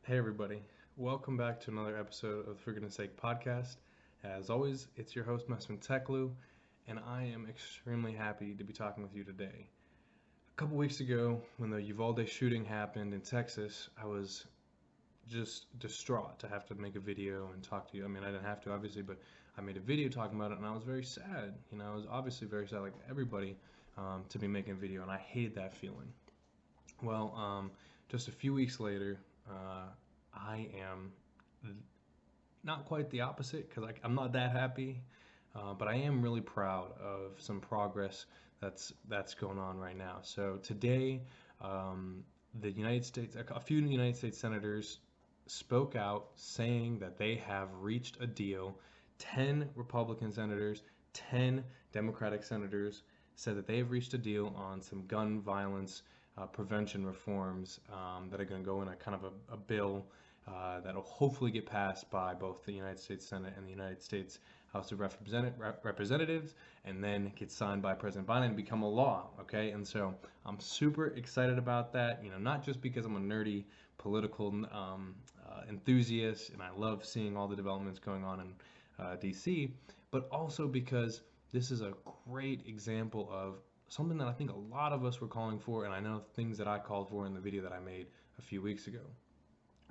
Hey everybody, welcome back to another episode of the For Goodness Sake podcast. As always, it's your host Mesman Teklu, and I am extremely happy to be talking with you today. A couple weeks ago, when the Uvalde shooting happened in Texas, I was just distraught to have to make a video and talk to you. I mean, I didn't have to, obviously, but I made a video talking about it, and I was very sad. I was obviously very sad, like everybody, to be making a video, and I hated that feeling. Well, just a few weeks later, I am not quite the opposite because I'm not that happy, but I am really proud of some progress that's going on right now. So today, the United States, a few United States senators spoke out saying that they have reached a deal. 10 Republican senators, 10 Democratic senators said that they have reached a deal on some gun violence prevention reforms that are going to go in a kind of a bill that'll hopefully get passed by both the United States Senate and the United States House of Representatives, and then get signed by President Biden and become a law. Okay, and so I'm super excited about that. Not just because I'm a nerdy political enthusiast and I love seeing all the developments going on in DC, but also because this is a great example of something that I think a lot of us were calling for, and I know things that I called for in the video that I made a few weeks ago.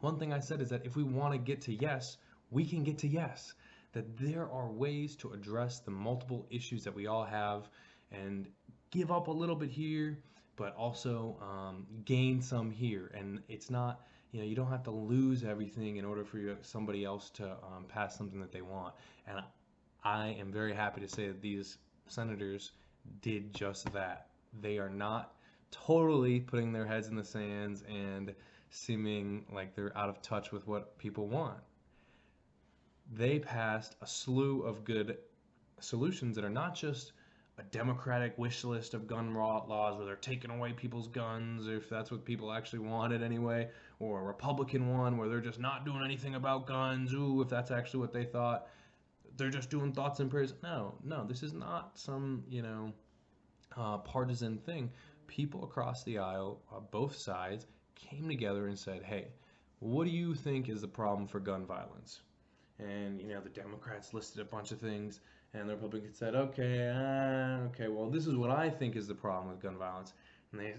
One thing I said is that if we want to get to yes, we can get to yes. That there are ways to address the multiple issues that we all have and give up a little bit here, but also gain some here. And it's not, you don't have to lose everything in order for somebody else to pass something that they want. And I am very happy to say that these senators did just that. They are not totally putting their heads in the sands and seeming like they're out of touch with what people want. They passed a slew of good solutions that are not just a Democratic wish list of gun laws where they're taking away people's guns, if that's what people actually wanted anyway, or a Republican one where they're just not doing anything about guns, ooh, if that's actually what they thought. They're just doing thoughts and prayers. No, this is not some, partisan thing. People across the aisle, both sides, came together and said, hey, what do you think is the problem for gun violence? And, the Democrats listed a bunch of things, and the Republicans said, okay, well, this is what I think is the problem with gun violence. And the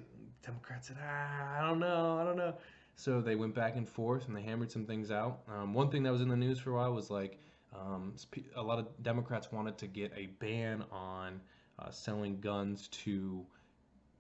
Democrats said, I don't know. So they went back and forth, and they hammered some things out. One thing that was in the news for a while was like, a lot of Democrats wanted to get a ban on selling guns to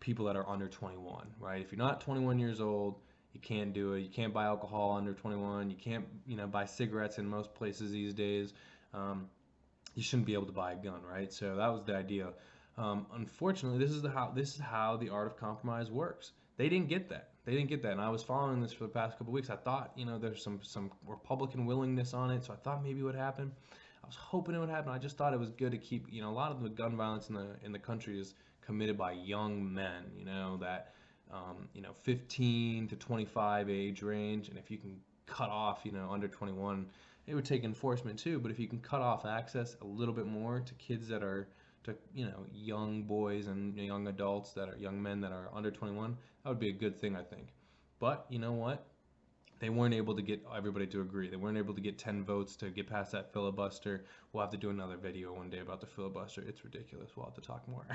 people that are under 21, right? If you're not 21 years old, you can't do it. You can't buy alcohol under 21. You can't, buy cigarettes in most places these days. You shouldn't be able to buy a gun, right? So that was the idea. Unfortunately, this is how the art of compromise works. They didn't get that. And I was following this for the past couple of weeks. I thought, there's some Republican willingness on it, so I thought maybe it would happen. I was hoping it would happen. I just thought it was good to keep, a lot of the gun violence in the country is committed by young men, that 15 to 25 age range, and if you can cut off, under 21, it would take enforcement too, but if you can cut off access a little bit more to kids that are to young boys and young adults that are young men that are under 21, that would be a good thing, I think. But you know what? They weren't able to get everybody to agree. They weren't able to get 10 votes to get past that filibuster. We'll have to do another video one day about the filibuster. It's ridiculous. We'll have to talk more.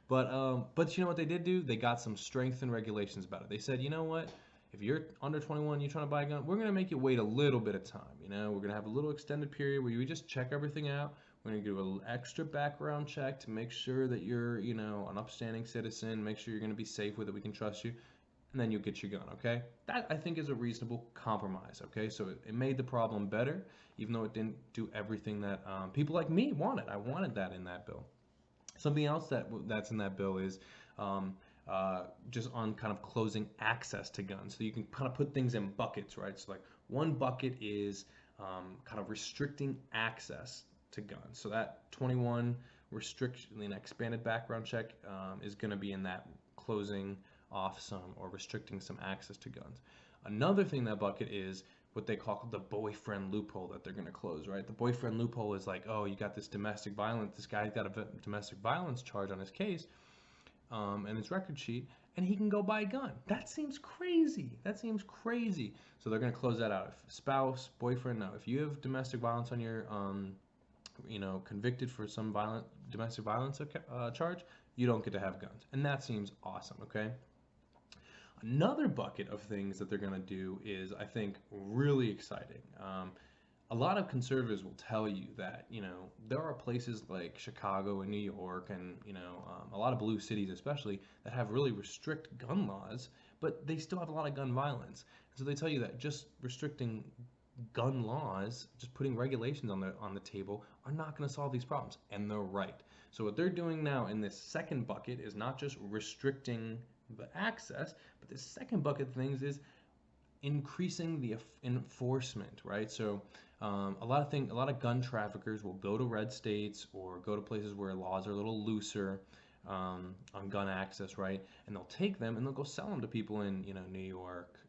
But you know what they did do? They got some strength and regulations about it. They said, you know what? If you're under 21, you're trying to buy a gun, we're going to make you wait a little bit of time. We're going to have a little extended period where you just check everything out. We're going to do an extra background check to make sure that you're, an upstanding citizen, make sure you're going to be safe with it, we can trust you, and then you'll get your gun, okay? That, I think, is a reasonable compromise, okay? So it made the problem better, even though it didn't do everything that people like me wanted. I wanted that in that bill. Something else that's in that bill is just on kind of closing access to guns. So you can kind of put things in buckets, right? So like one bucket is kind of restricting access to guns. So that 21 restriction, an expanded background check is going to be in that closing off some or restricting some access to guns. Another thing in that bucket is what they call the boyfriend loophole that they're going to close, right? The boyfriend loophole is like, oh, you got this domestic violence, this guy's got a domestic violence charge on his case and his record sheet, and he can go buy a gun. That seems crazy. That seems crazy. So they're going to close that out. If spouse, boyfriend, no. If you have domestic violence on your, convicted for some domestic violence charge, you don't get to have guns. And that seems awesome, okay? Another bucket of things that they're going to do is, I think, really exciting. A lot of conservatives will tell you that, there are places like Chicago and New York and, a lot of blue cities especially that have really restrict gun laws, but they still have a lot of gun violence. So they tell you that just restricting gun laws, just putting regulations on the table, are not going to solve these problems. And they're right. So what they're doing now in this second bucket is not just restricting the access, but the second bucket of things is increasing the enforcement, right? So a lot of gun traffickers will go to red states or go to places where laws are a little looser on gun access, right? And they'll take them and they'll go sell them to people in New York,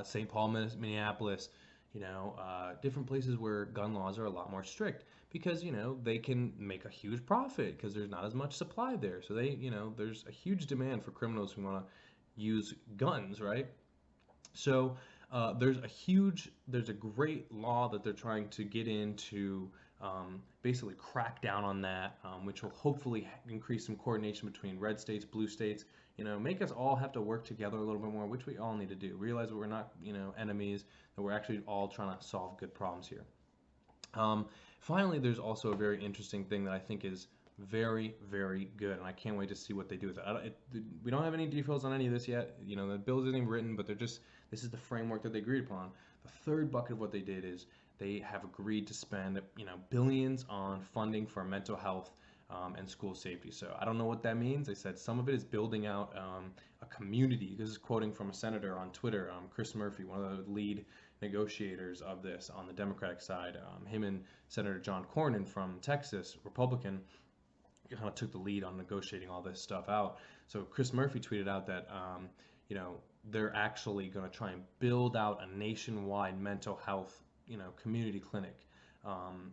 St. Paul, Minneapolis, different places where gun laws are a lot more strict because they can make a huge profit because there's not as much supply there. So there's a huge demand for criminals who want to use guns, right? So there's a great law that they're trying to get into, basically crack down on that, which will hopefully increase some coordination between red states, blue states, make us all have to work together a little bit more, which we all need to do. Realize that we're not, enemies, that we're actually all trying to solve good problems here. Finally, there's also a very interesting thing that I think is very, very good, and I can't wait to see what they do with it. We don't have any details on any of this yet. The bill isn't even written, but this is the framework that they agreed upon. The third bucket of what they did is they have agreed to spend, billions on funding for mental health and school safety. So I don't know what that means. They said some of it is building out a community. This is quoting from a senator on Twitter, Chris Murphy, one of the lead negotiators of this on the Democratic side. Him and Senator John Cornyn from Texas, Republican, kind of took the lead on negotiating all this stuff out. So Chris Murphy tweeted out that, they're actually going to try and build out a nationwide mental health, community clinic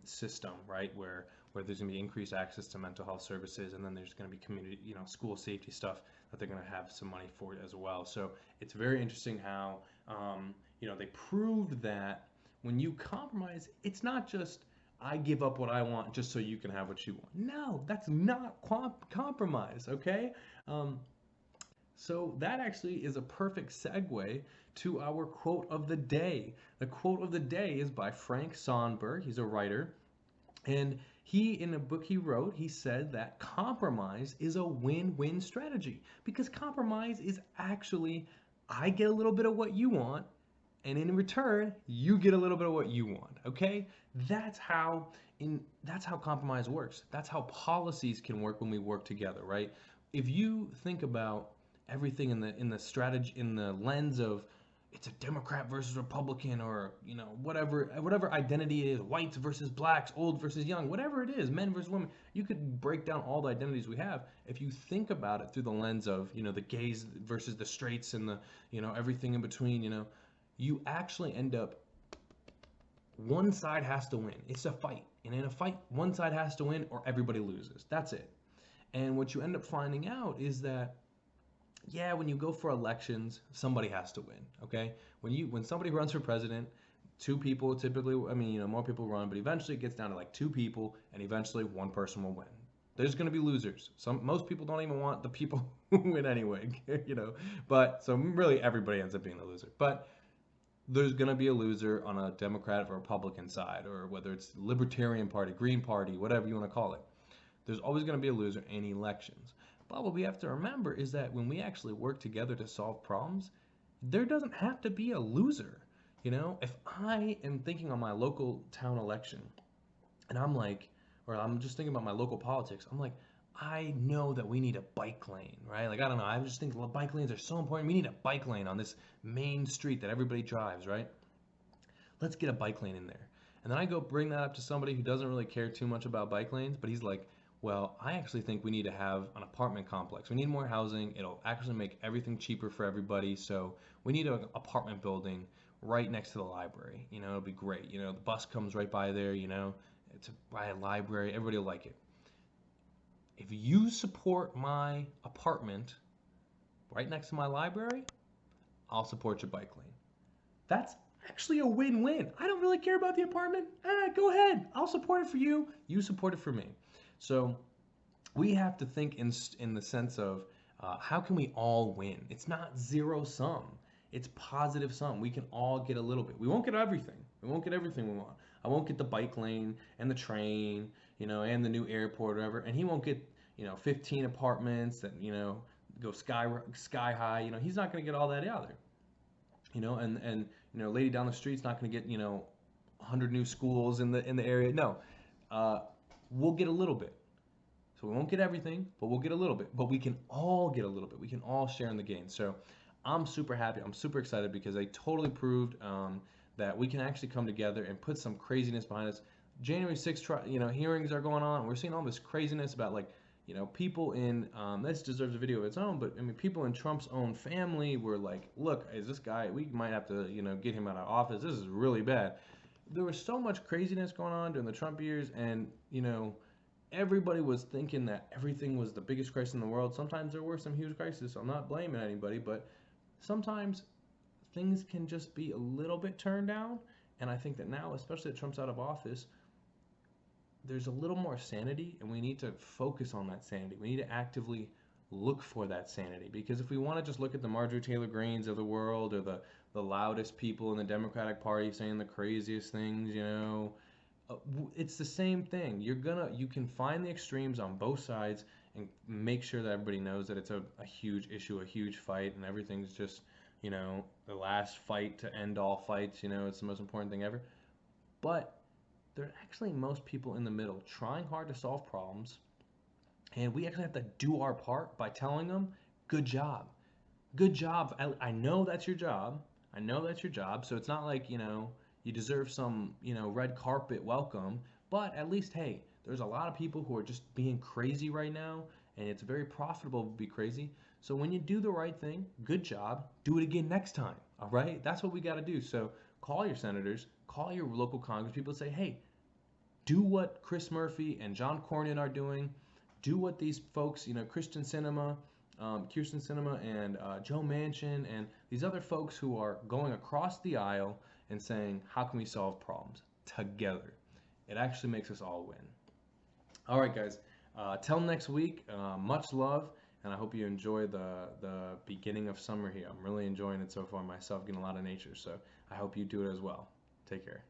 system, right, where there's going to be increased access to mental health services, and then there's going to be community, school safety stuff that they're going to have some money for as well. So it's very interesting how, they proved that when you compromise, it's not just I give up what I want just so you can have what you want. No, that's not compromise, okay? So that actually is a perfect segue to our quote of the day. The quote of the day is by Frank Sonnenberg. He's a writer. And in a book he wrote, he said that compromise is a win-win strategy. Because compromise is actually, I get a little bit of what you want, and in return, you get a little bit of what you want, okay? That's how compromise works. That's how policies can work when we work together, right? If you think about everything in the strategy, in the lens of it's a Democrat versus Republican, or whatever identity it is, whites versus blacks, old versus young, whatever it is, men versus women, you could break down all the identities we have. If you think about it through the lens of the gays versus the straights and the everything in between, you actually end up, one side has to win. It's a fight, and in a fight, one side has to win or everybody loses. That's it. And what you end up finding out is that, yeah, when you go for elections, somebody has to win, okay? When somebody runs for president, two people typically, more people run, but eventually it gets down to like two people, and eventually one person will win. There's going to be losers. Most people don't even want the people who win anyway, But so really everybody ends up being a loser. But there's going to be a loser on a Democrat or Republican side, or whether it's Libertarian Party, Green Party, whatever you want to call it. There's always going to be a loser in elections. But what we have to remember is that when we actually work together to solve problems, there doesn't have to be a loser. If I am thinking on my local town election, and I'm just thinking about my local politics, I'm like, I know that we need a bike lane, right? Like, I don't know, I just think bike lanes are so important. We need a bike lane on this main street that everybody drives, right? Let's get a bike lane in there. And then I go bring that up to somebody who doesn't really care too much about bike lanes, but he's like, well, I actually think we need to have an apartment complex. We need more housing. It'll actually make everything cheaper for everybody. So we need an apartment building right next to the library. It'll be great. The bus comes right by there, it's by a library. Everybody will like it. if you support my apartment right next to my library, I'll support your bike lane. That's actually a win-win. I don't really care about the apartment. Go ahead. I'll support it for you. You support it for me. So we have to think in the sense of how can we all win? It's not zero sum. It's positive sum. We can all get a little bit. We won't get everything. We won't get everything we want. I won't get the bike lane and the train, and the new airport or whatever. And he won't get, 15 apartments that, go sky high. He's not going to get all that either. And lady down the street's not going to get 100 new schools in the area. No, we'll get a little bit. So we won't get everything, but we'll get a little bit. But we can all get a little bit. We can all share in the gain. So I'm super happy. I'm super excited because they totally proved that we can actually come together and put some craziness behind us. January 6th, hearings are going on. We're seeing all this craziness about people in this deserves a video of its own, but I mean, people in Trump's own family were like, look, is this guy, we might have to, get him out of office. This is really bad. There was so much craziness going on during the Trump years, and, everybody was thinking that everything was the biggest crisis in the world. Sometimes there were some huge crises, so I'm not blaming anybody, but sometimes things can just be a little bit turned down, and I think that now, especially that Trump's out of office, there's a little more sanity, and we need to focus on that sanity. We need to actively look for that sanity, because if we want to just look at the Marjorie Taylor Greenes of the world, or the loudest people in the Democratic Party saying the craziest things, it's the same thing. You can find the extremes on both sides and make sure that everybody knows that it's a huge issue, a huge fight, and everything's just, the last fight to end all fights, it's the most important thing ever. But there are actually most people in the middle trying hard to solve problems, and we actually have to do our part by telling them, good job. Good job. I know that's your job. I know that's your job. So it's not like, you deserve some, red carpet welcome, but at least, hey, there's a lot of people who are just being crazy right now, and it's very profitable to be crazy. So when you do the right thing, good job, do it again next time, all right? That's what we got to do. So call your senators, call your local Congress people, say, hey, do what Chris Murphy and John Cornyn are doing. Do what these folks, Kyrsten Sinema and Joe Manchin and these other folks who are going across the aisle and saying, how can we solve problems together? It actually makes us all win. All right, guys. Till next week, much love, and I hope you enjoy the beginning of summer here. I'm really enjoying it so far myself, getting a lot of nature, so I hope you do it as well. Take care.